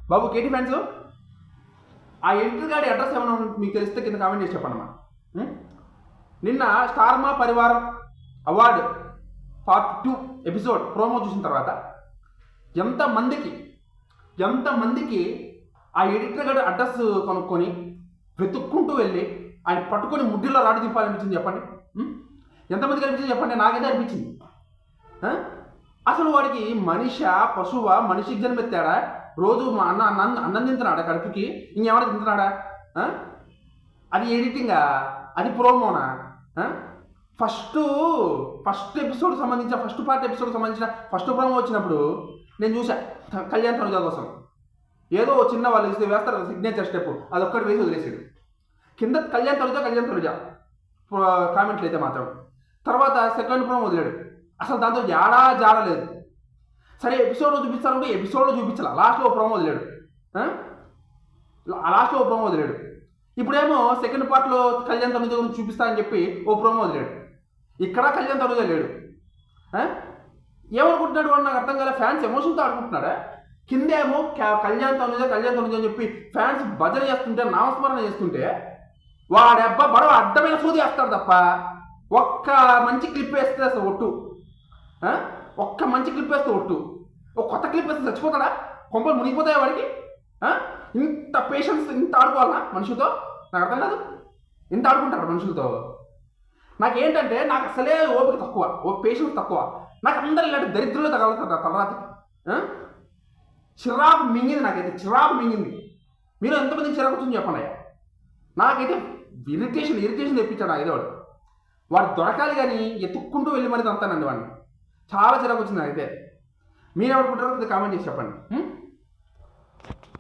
బాబు KT fans, ఆ editor గారి address ఏమైనా మీకు తెలిస్తే కింద కామెంట్ చేసి చెప్పండి అమ్మా. నిన్న స్టార్ మా పరివారం అవార్డు పార్ట్ 2 ఎపిసోడ్ ప్రోమో చూసిన తర్వాత ఎంతమందికి ఆ ఎడిటర్ గారి అడ్రస్ కనుక్కొని వెతుక్కుంటూ వెళ్ళి ఆయన పట్టుకొని ముడ్డిలో రాడు దింపాలనిపించింది చెప్పండి. ఎంతమందికి అనిపించింది చెప్పండి. నాకైతే అనిపించింది. అసలు వాడికి పశువా, మనిషికి జన్మెత్తాడా? రోజు మా అన్నం తింటున్నాడా కడుపుకి? ఇంకేమైనా తింటున్నాడా? అది ఎడిటింగా? అది ప్రోమోనా? ఫస్ట్ ఎపిసోడ్ సంబంధించిన ఫస్ట్ పార్ట్ ఎపిసోడ్ సంబంధించిన ఫస్ట్ ప్రోమో వచ్చినప్పుడు నేను చూసా కళ్యాణ్ తనుజ కోసం. ఏదో చిన్న వాళ్ళు ఇస్తే వేస్తారు సిగ్నేచర్ స్టెప్, అదొక్కటి వేసి వదిలేసాడు. కింద కళ్యాణ్ తనుజ కామెంట్లు అయితే మాత్రం. తర్వాత సెకండ్ ప్రోమో వదిలాడు. అసలు దాంతో జాడలేదు. సరే ఎపిసోడ్లో చూపిస్తానంటే ఎపిసోడ్లో చూపించాల, లాస్ట్లో ఓ ప్రోమో వదిలాడు. ఇప్పుడేమో సెకండ్ పార్ట్లో కళ్యాణ్ తనుజ గురించి చూపిస్తానని చెప్పి ఓ ప్రోమో వదిలాడు. ఇక్కడ కళ్యాణ్ తనుజ లేడు. ఏమనుకుంటున్నాడు వాడు? నాకు అర్థం కాలే. ఫ్యాన్స్ ఎమోషన్తో ఆడుకుంటున్నాడా? కిందేమో కళ్యాణ్ తనుజ అని చెప్పి ఫ్యాన్స్ భజన చేస్తుంటే, నామస్మరణ చేస్తుంటే, వాడెబ్బా బడవ అడ్డమైన సూది వేస్తాడు తప్ప ఒక్క మంచి క్లిప్ వేస్తే అసలు ఒట్టు. ఒక్క మంచి క్లిప్ వేస్తే ఒట్టు. ఒక కొత్త క్లిప్ వేస్తే చచ్చిపోతాడా? కొంపలు మునిగిపోతాయా వాడికి? ఇంత పేషెన్స్, ఇంత ఆడుకోవాలన్నా మనుషులతో? నాకు అర్థం కాదు. ఇంత ఆడుకుంటాడు మనుషులతో. నాకేంటంటే నాకు అసలే ఓపిక తక్కువ, పేషెన్స్ తక్కువ. నాకు అందరూ ఇలాంటి దరిద్రంలో తగలుతుంది తలరాతికి. చిరాకు మింగింది, నాకైతే చిరాకు మింగింది. మీరు ఎంతమందికి చిరాకు వచ్చింది చెప్పండి అయ్యా. నాకైతే ఇరిటేషన్ తెప్పించాడు ఏదో వాడు దొరకాలి కానీ ఎత్తుక్కుంటూ వెళ్ళి మరి అంతానండి వాడిని. చాలా చిరాకు వచ్చింది నాకైతే. మీరు ఎవరుకుంటారో కామెంట్ చేసి చెప్పండి.